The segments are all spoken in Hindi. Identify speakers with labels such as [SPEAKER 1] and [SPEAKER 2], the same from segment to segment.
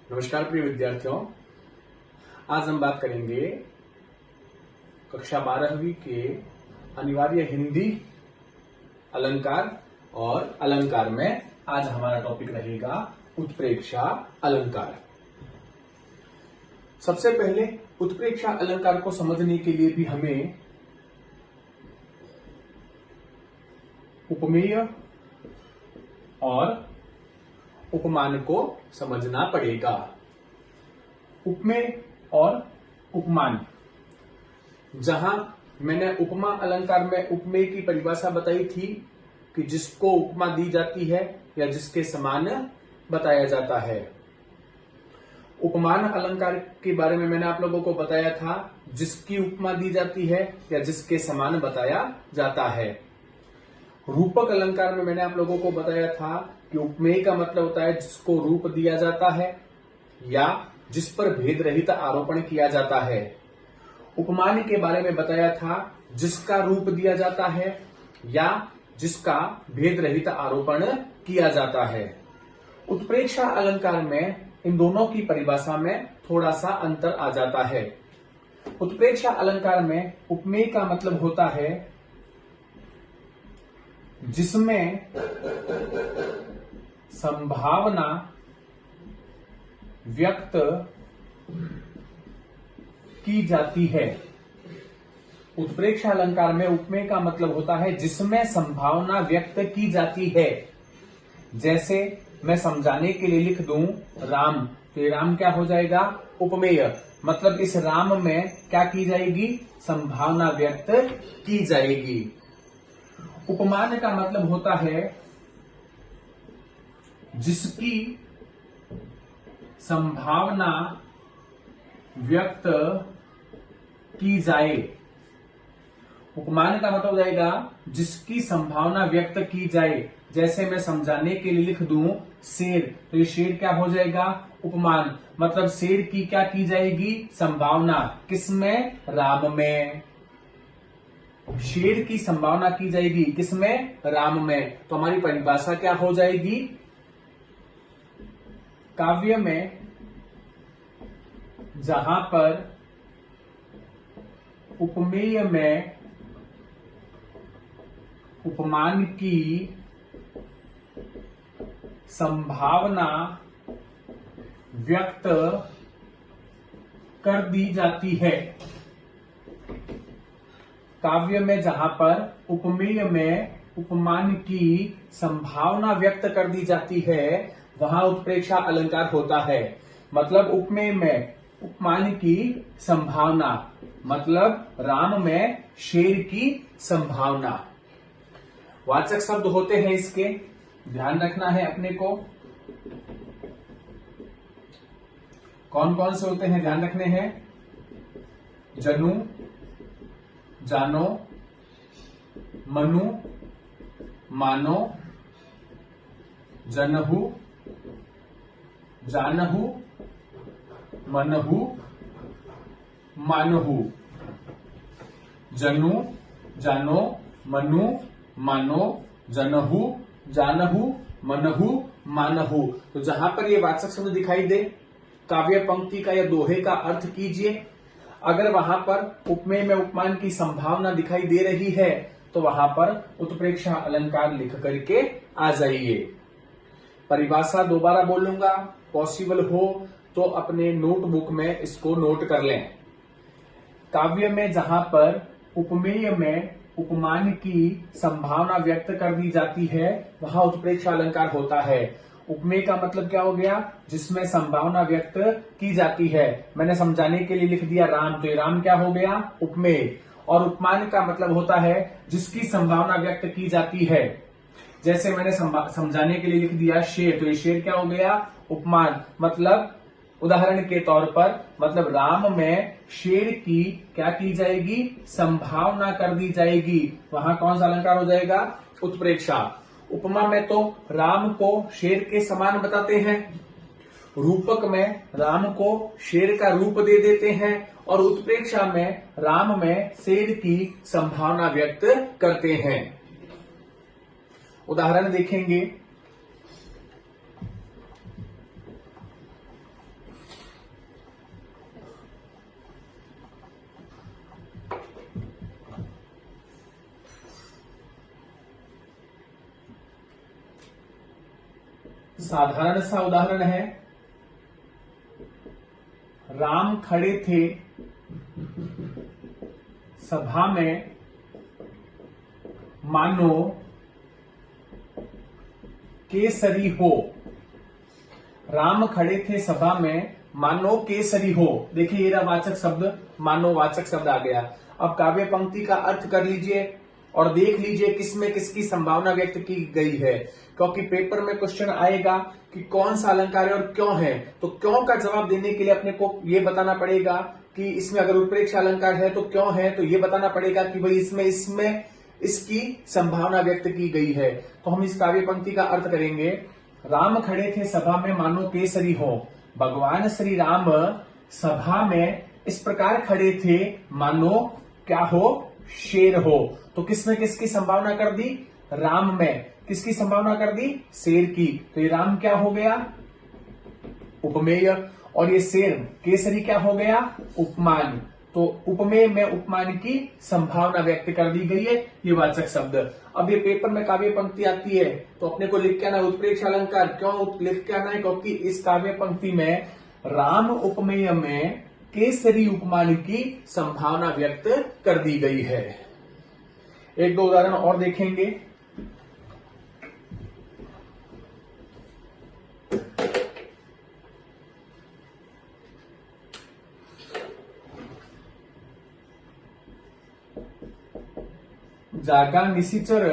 [SPEAKER 1] नमस्कार प्रिय विद्यार्थियों, आज हम बात करेंगे कक्षा 12वीं के अनिवार्य हिंदी अलंकार और अलंकार में आज हमारा टॉपिक रहेगा उत्प्रेक्षा अलंकार। सबसे पहले उत्प्रेक्षा अलंकार को समझने के लिए भी हमें उपमेय और उपमान को समझना पड़ेगा। उपमेय और उपमान, जहां मैंने उपमा अलंकार में उपमेय की परिभाषा बताई थी कि जिसको उपमा दी जाती है या जिसके समान बताया जाता है। उपमान अलंकार के बारे में मैंने आप लोगों को बताया था जिसकी उपमा दी जाती है या जिसके समान बताया जाता है। रूपक अलंकार में मैंने आप लोगों को बताया था कि उपमेय का मतलब होता है जिसको रूप दिया जाता है या जिस पर भेद रहित आरोपण किया जाता है। उपमान के बारे में बताया था जिसका रूप दिया जाता है या जिसका भेद रहित आरोपण किया जाता है। उत्प्रेक्षा अलंकार में इन दोनों की परिभाषा में थोड़ा सा अंतर आ जाता है। उत्प्रेक्षा अलंकार में उपमेय का मतलब होता है जिसमें संभावना व्यक्त की जाती है। उत्प्रेक्षा अलंकार में उपमेय का मतलब होता है जिसमें संभावना व्यक्त की जाती है। जैसे मैं समझाने के लिए लिख दूं राम, तो ये राम क्या हो जाएगा? उपमेय। मतलब इस राम में क्या की जाएगी? संभावना व्यक्त की जाएगी। उपमान का मतलब होता है जिसकी संभावना व्यक्त की जाए। उपमान का मतलब हो जाएगा जिसकी संभावना व्यक्त की जाए। जैसे मैं समझाने के लिए लिख दूं शेर, तो ये शेर क्या हो जाएगा? उपमान। मतलब शेर की क्या की जाएगी? संभावना। किसमें? राम में। शेर की संभावना की जाएगी किसमें? राम में। तो हमारी परिभाषा क्या हो जाएगी? काव्य में जहां पर उपमेय में उपमान की संभावना व्यक्त कर दी जाती है। काव्य में जहां पर उपमेय में उपमान की संभावना व्यक्त कर दी जाती है वहां उत्प्रेक्षा अलंकार होता है। मतलब उपमेय में उपमान की संभावना, मतलब राम में शेर की संभावना। वाचक शब्द होते हैं इसके, ध्यान रखना है अपने को। कौन कौन से होते हैं ध्यान रखने हैं? जनु, जानो, मनु, मानो, जनहु, जानहु, मनहु, मानहु। जनु, जानो, मनु, मानो, जनहु, जानहु, मनहु, मानहु। तो जहां पर ये वाचक शब्द दिखाई दे, काव्य पंक्ति का या दोहे का अर्थ कीजिए। अगर वहां पर उपमेय में उपमान की संभावना दिखाई दे रही है तो वहां पर उत्प्रेक्षा अलंकार लिख करके आ जाइए। परिभाषा दोबारा बोलूंगा, पॉसिबल हो तो अपने नोटबुक में इसको नोट कर लें। काव्य में जहां पर उपमेय में उपमान की संभावना व्यक्त कर दी जाती है वहां उत्प्रेक्षा अलंकार होता है। उपमेय का मतलब क्या हो गया? जिसमें संभावना व्यक्त की जाती है। मैंने समझाने के लिए लिख दिया राम, तो ये राम क्या हो गया? उपमेय। और उपमान का मतलब होता है जिसकी संभावना व्यक्त की जाती है। जैसे मैंने समझाने के लिए लिख दिया शेर, तो ये शेर क्या हो गया? उपमान। मतलब उदाहरण के तौर पर, मतलब राम में शेर की क्या की जाएगी? संभावना कर दी जाएगी। वहां कौन सा अलंकार हो जाएगा? उत्प्रेक्षा। उपमा में तो राम को शेर के समान बताते हैं, रूपक में राम को शेर का रूप दे देते हैं और उत्प्रेक्षा में राम में शेर की संभावना व्यक्त करते हैं। उदाहरण देखेंगे। साधारण सा उदाहरण है, राम खड़े थे सभा में मानो केसरी हो। राम खड़े थे सभा में मानो केसरी हो। देखिए ये रहा वाचक शब्द, मानो वाचक शब्द आ गया। अब काव्य पंक्ति का अर्थ कर लीजिए और देख लीजिए किसमें किसकी संभावना व्यक्त की गई है, क्योंकि पेपर में क्वेश्चन आएगा कि कौन सा अलंकार है और क्यों है। तो क्यों का जवाब देने के लिए अपने को ये बताना पड़ेगा कि इसमें अगर उत्प्रेक्ष अलंकार है तो क्यों है, तो ये बताना पड़ेगा कि भाई इसमें इसकी संभावना व्यक्त की गई है। तो हम इस काव्य पंक्ति का अर्थ करेंगे, राम खड़े थे सभा में मानो केसरी हो। भगवान श्री राम सभा में इस प्रकार खड़े थे मानो क्या हो, शेर हो। तो किसमें किसकी संभावना कर दी, राम में किसकी संभावना कर दी, शेर की। तो ये राम क्या हो गया, उपमेय, और ये शेर केसरी क्या हो गया, उपमान। तो उपमेय में उपमान की संभावना व्यक्त कर दी गई है, ये वाचक शब्द। अब ये पेपर में काव्य पंक्ति आती है तो अपने को लिख के आना उत्प्रेक्ष अलंकार। क्यों लिख के आना है, क्योंकि इस काव्य पंक्ति में राम उपमेय में केसरी उपमान की संभावना व्यक्त कर दी गई है। एक दो उदाहरण और देखेंगे। जागा निशिचर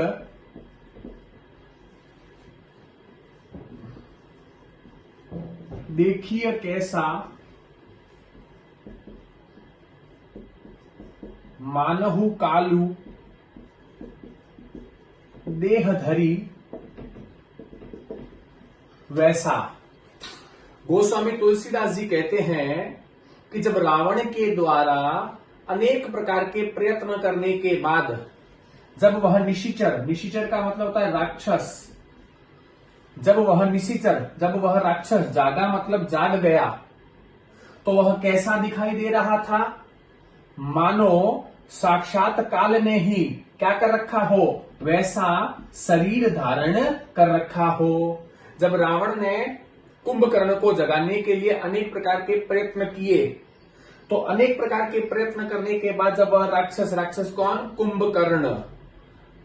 [SPEAKER 1] देखिए कैसा मानहु कालू देह धरी वैसा। गोस्वामी तुलसीदास जी कहते हैं कि जब रावण के द्वारा अनेक प्रकार के प्रयत्न करने के बाद जब वह निशिचर, निशिचर का मतलब होता है राक्षस, जब वह राक्षस जागा मतलब जाग गया, तो वह कैसा दिखाई दे रहा था, मानो साक्षात काल ने ही क्या कर रखा हो, वैसा शरीर धारण कर रखा हो। जब रावण ने कुंभकर्ण को जगाने के लिए अनेक प्रकार के प्रयत्न किए, तो अनेक प्रकार के प्रयत्न करने के बाद जब वह राक्षस कौन, कुंभकर्ण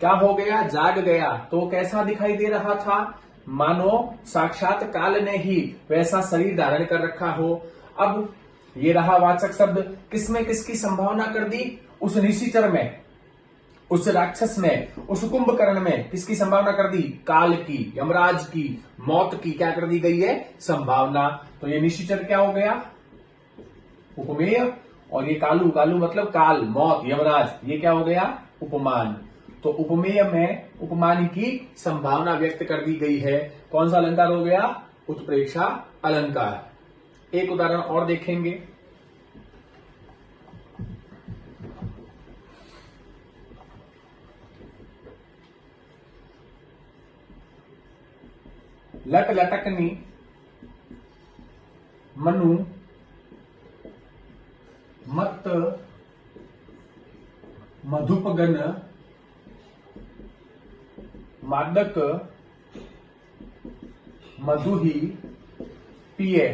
[SPEAKER 1] क्या हो गया, जाग गया, तो कैसा दिखाई दे रहा था, मानो साक्षात काल ने ही वैसा शरीर धारण कर रखा हो। अब ये रहा वाचक शब्द, किसमें किसकी संभावना कर दी, उस निशिचर में, उस राक्षस में, उस कुंभकर्ण में किसकी संभावना कर दी, काल की, यमराज की, मौत की क्या कर दी गई है, संभावना। तो ये निशिचर क्या हो गया, उपमेय, और ये कालू, कालू मतलब काल, मौत, यमराज, ये क्या हो गया, उपमान। तो उपमेय में उपमान की संभावना व्यक्त कर दी गई है। कौन सा अलंकार हो गया, उत्प्रेक्षा अलंकार। एक उदाहरण और देखेंगे। लट लटकनी मनु मत मधुपगन मादक मधु ही पिए।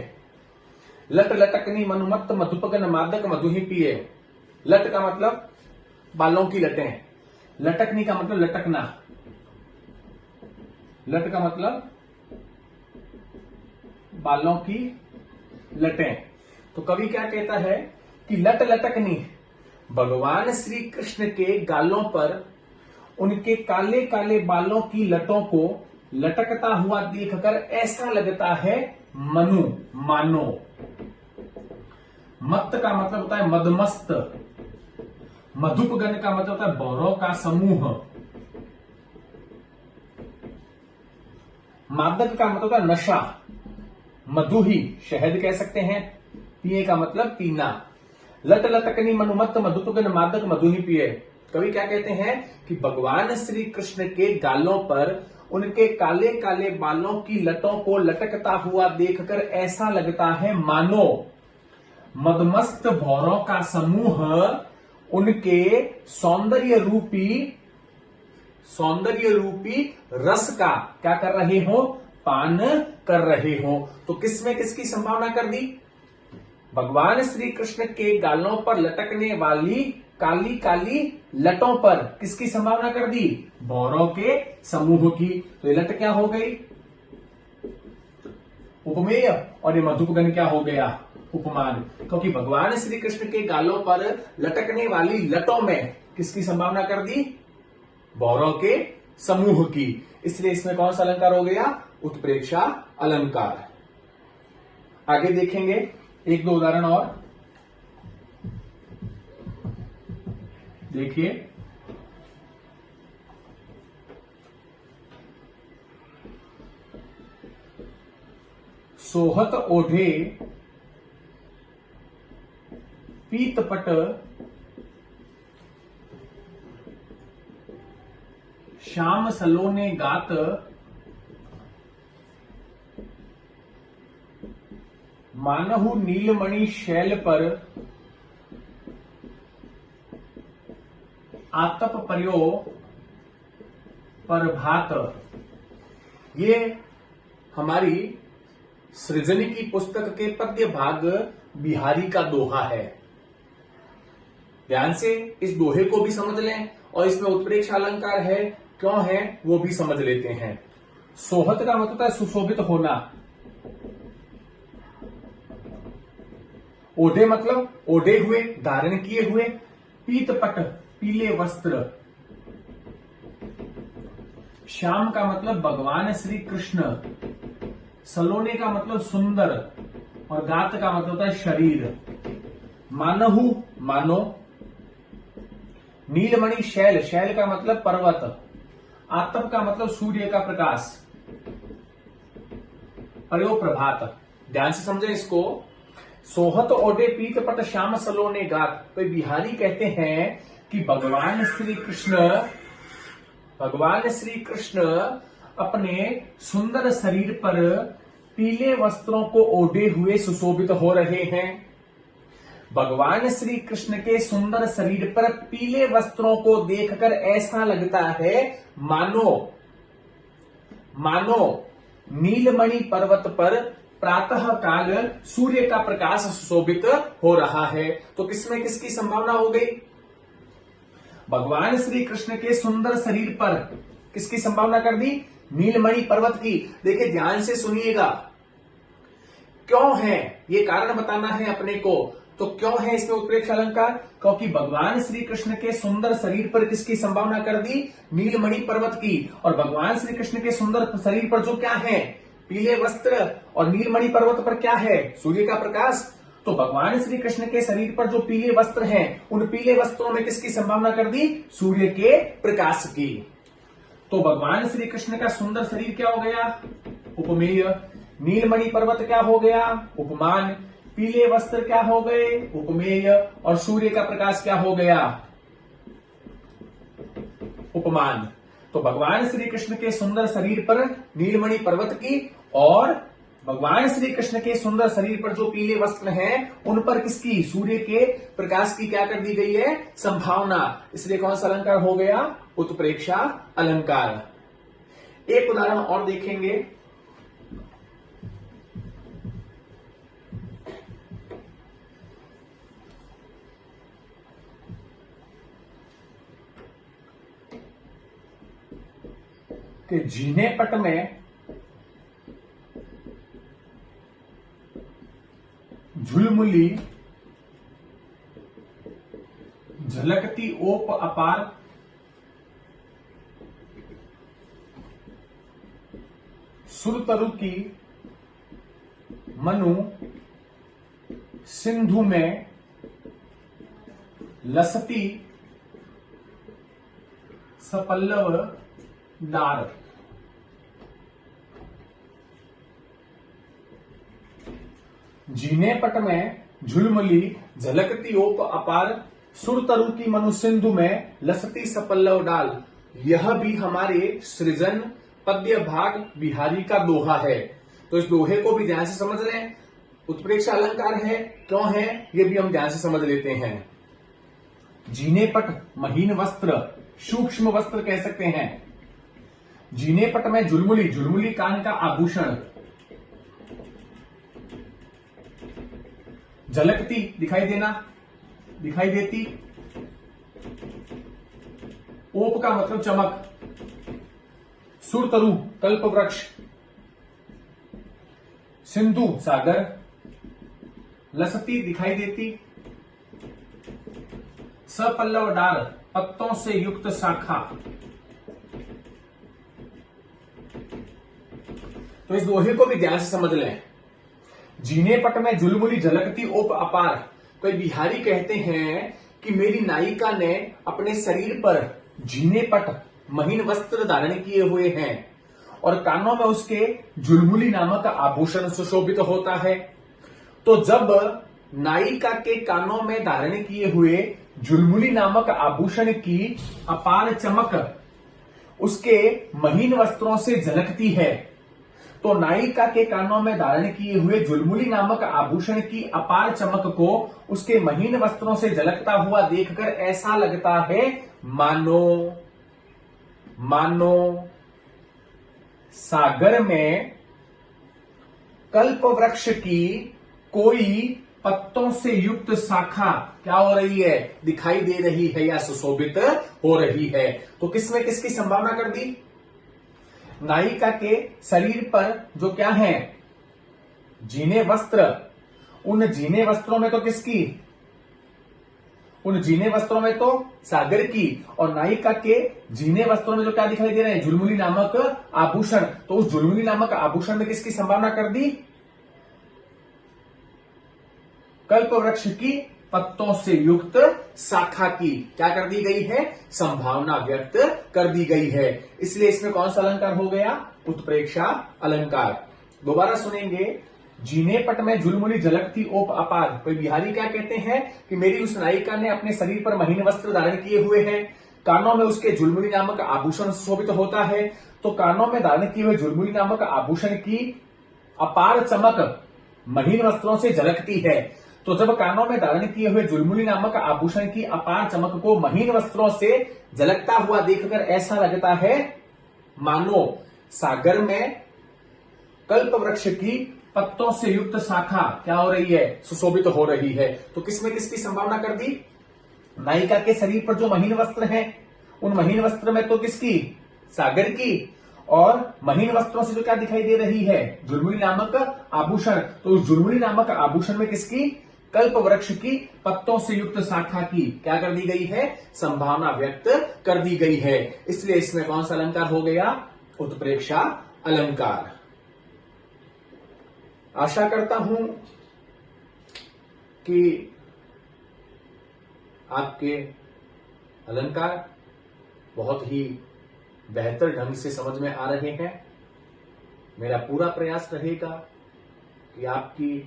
[SPEAKER 1] लट लटकनी मनुमत्त मधुपगन मादक मधु ही पिए। लट का मतलब बालों की लटें, लटकनी का मतलब लटकना, लट का मतलब बालों की लटें। तो कवि क्या कहता है कि लट लटकनी, भगवान श्री कृष्ण के गालों पर उनके काले काले बालों की लटों को लटकता हुआ देखकर ऐसा लगता है मनु, मानो। मत्त का मतलब होता है मदमस्त, मधुपगन का मतलब होता है बौरों का समूह, मादक का मतलब होता है नशा, मधु ही शहद कह सकते हैं, पिए का मतलब पीना। लट लटकनी मनुमत्त मधुपगन मादक मधु ही पिए। कवि क्या कहते हैं कि भगवान श्री कृष्ण के गालों पर उनके काले काले बालों की लटों को लटकता हुआ देखकर ऐसा लगता है मानो मदमस्त भौरों का समूह उनके सौंदर्य रूपी रस का क्या कर रहे हो, पान कर रहे हो। तो किसमें किसकी संभावना कर दी? भगवान श्री कृष्ण के गालों पर लटकने वाली काली काली लटों पर किसकी संभावना कर दी? भौरों के समूह की। तो ये लट क्या हो गई? उपमेय, और ये मधुपगण क्या हो गया? उपमान। क्योंकि भगवान श्री कृष्ण के गालों पर लटकने वाली लटों में किसकी संभावना कर दी? भौरों के समूह की। इसलिए इसमें कौन सा अलंकार हो गया? उत्प्रेक्षा अलंकार। आगे देखेंगे एक दो उदाहरण और। देखिए, सोहत ओढ़े पीतपट श्याम सलोने गात मानहु नीलमणि शैल पर आतप पर्यो प्रभात। ये हमारी सृजनी की पुस्तक के पद्य भाग बिहारी का दोहा है। ध्यान से इस दोहे को भी समझ लें और इसमें उत्प्रेक्षा अलंकार है, क्यों है वो भी समझ लेते हैं। सोहत का मतलब है सुशोभित होना। ओढ़े मतलब ओढ़े हुए, धारण किए हुए। पीतपट पीले वस्त्र। श्याम का मतलब भगवान श्री कृष्ण। सलोने का मतलब सुंदर, और गात का मतलब होता है शरीर। मानहु मानो। नीलमणि शैल, शैल का मतलब पर्वत। आतप का मतलब सूर्य का प्रकाश। पर्यो प्रभात। ध्यान से समझे इसको। सोहत ओढ़े पीतपट श्याम सलोने गात। तो बिहारी कहते हैं कि भगवान श्री कृष्ण अपने सुंदर शरीर पर पीले वस्त्रों को ओढ़े हुए सुशोभित हो रहे हैं। भगवान श्री कृष्ण के सुंदर शरीर पर पीले वस्त्रों को देखकर ऐसा लगता है मानो नीलमणि पर्वत पर प्रातः काल सूर्य का प्रकाश सुशोभित हो रहा है। तो किसमें किसकी संभावना हो गई? भगवान श्री कृष्ण के सुंदर शरीर पर किसकी संभावना कर दी? नीलमणि पर्वत की। देखिए ध्यान से सुनिएगा, क्यों है ये कारण बताना है अपने को। तो क्यों है इसमें उत्प्रेक्षा अलंकार? क्योंकि भगवान श्री कृष्ण के सुंदर शरीर पर किसकी संभावना कर दी? नीलमणि पर्वत की। और भगवान श्री कृष्ण के सुंदर शरीर पर जो क्या है? पीले वस्त्र। और नीलमणि पर्वत पर क्या है? सूर्य का प्रकाश। तो भगवान श्री कृष्ण के शरीर पर जो पीले वस्त्र हैं, उन पीले वस्त्रों में किसकी संभावना कर दी? सूर्य के प्रकाश की। तो भगवान श्री कृष्ण का सुंदर शरीर क्या हो गया? उपमेय। नीलमणि पर्वत क्या हो गया? उपमान। पीले वस्त्र क्या हो गए? उपमेय। और सूर्य का प्रकाश क्या हो गया? उपमान। तो भगवान श्री कृष्ण के सुंदर शरीर पर नीलमणि पर्वत की, और भगवान श्री कृष्ण के सुंदर शरीर पर जो पीले वस्त्र हैं, उन पर किसकी? सूर्य के प्रकाश की क्या कर दी गई है? संभावना। इसलिए कौन सा अलंकार हो गया? उत्प्रेक्षा अलंकार। एक उदाहरण और देखेंगे। कि जीने पट में झुलमुली झलकती ओप अपार। सुरतरु की मनु सिंधु में लसती सपल्लव डार। जीने पट में झुलमुली झलकती ओप अपार। सुरतरु की मनु सिंधु में लसती सपल्लव डाल। यह भी हमारे सृजन पद्य भाग बिहारी का दोहा है। तो इस दोहे को भी ध्यान से समझ लें। उत्प्रेक्षा अलंकार है, क्यों है ये भी हम ध्यान से समझ लेते हैं। जीने पट महीन वस्त्र, सूक्ष्म वस्त्र कह सकते हैं। जीने पट में झुलमुली, झुलमुली कान का आभूषण। झलकती दिखाई देना, दिखाई देती। ओप का मतलब चमक। सुरतरु कल्प वृक्ष। सिंधु सागर। लसती दिखाई देती। सपल्लव डाल पत्तों से युक्त शाखा। तो इस दोहे को भी ध्यान से समझ लें। जीने पट में झुलमुली झलकती ओप अपार। कोई बिहारी कहते हैं कि मेरी नायिका ने अपने शरीर पर जीने पट महीन वस्त्र धारण किए हुए हैं और कानों में उसके झुलमुली नामक आभूषण सुशोभित होता है। तो जब नायिका के कानों में धारण किए हुए झुलमुली नामक आभूषण की अपार चमक उसके महीन वस्त्रों से झलकती है, तो नायिका के कानों में धारण किए हुए झुलमुली नामक आभूषण की अपार चमक को उसके महीन वस्त्रों से झलकता हुआ देखकर ऐसा लगता है मानो सागर में कल्प वृक्ष की कोई पत्तों से युक्त शाखा क्या हो रही है, दिखाई दे रही है या सुशोभित हो रही है। तो किसमें किसकी संभावना कर दी? नायिका के शरीर पर जो क्या है, जीने वस्त्र। उन जीने वस्त्रों में तो किसकी? उन जीने वस्त्रों में तो सागर की। और नायिका के जीने वस्त्रों में जो क्या दिखाई दे रहे हैं, झुलमुली नामक आभूषण। तो उस झुलमुली नामक आभूषण में किसकी संभावना कर दी? कल्प वृक्ष की पत्तों से युक्त शाखा की क्या कर दी गई है, संभावना व्यक्त कर दी गई है। इसलिए इसमें कौन सा अलंकार हो गया, उत्प्रेक्षा अलंकार। दोबारा सुनेंगे। जीने पट में झुलमुली झलकती ओप अपार। कोई बिहारी क्या कहते हैं कि मेरी उस नायिका ने अपने शरीर पर महीन वस्त्र धारण किए हुए हैं, कानों में उसके झुलमुली नामक आभूषण सुशोभित होता है। तो कानों में धारण किए हुए झुलमुली नामक आभूषण की अपार चमक महीन वस्त्रों से झलकती है। तो जब कानों में धारण किए हुए झुलमुली नामक आभूषण की अपार चमक को महीन वस्त्रों से झलकता हुआ देखकर ऐसा लगता है मानो सागर में कल्प वृक्ष की पत्तों से युक्त शाखा क्या हो रही है, सुशोभित हो रही है। तो किसमें किसकी संभावना कर दी? नायिका के शरीर पर जो महीन वस्त्र हैं, उन महीन वस्त्र में तो किसकी, सागर की। और महीन वस्त्रों से जो क्या दिखाई दे रही है, झुलमुली नामक आभूषण। तो उस झुलमुली नामक आभूषण में किसकी, कल्प वृक्ष की पत्तों से युक्त शाखा की क्या कर दी गई है, संभावना व्यक्त कर दी गई है। इसलिए इसमें कौन सा अलंकार हो गया, उत्प्रेक्षा अलंकार। आशा करता हूं कि आपके अलंकार बहुत ही बेहतर ढंग से समझ में आ रहे हैं। मेरा पूरा प्रयास रहेगा कि आपकी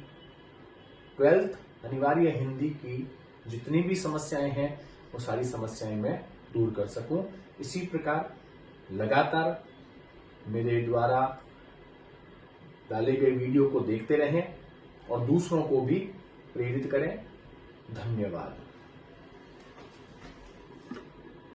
[SPEAKER 1] 12th अनिवार्य हिंदी की जितनी भी समस्याएं हैं वो सारी समस्याएं मैं दूर कर सकूं। इसी प्रकार लगातार मेरे द्वारा डाले गए वीडियो को देखते रहें और दूसरों को भी प्रेरित करें। धन्यवाद।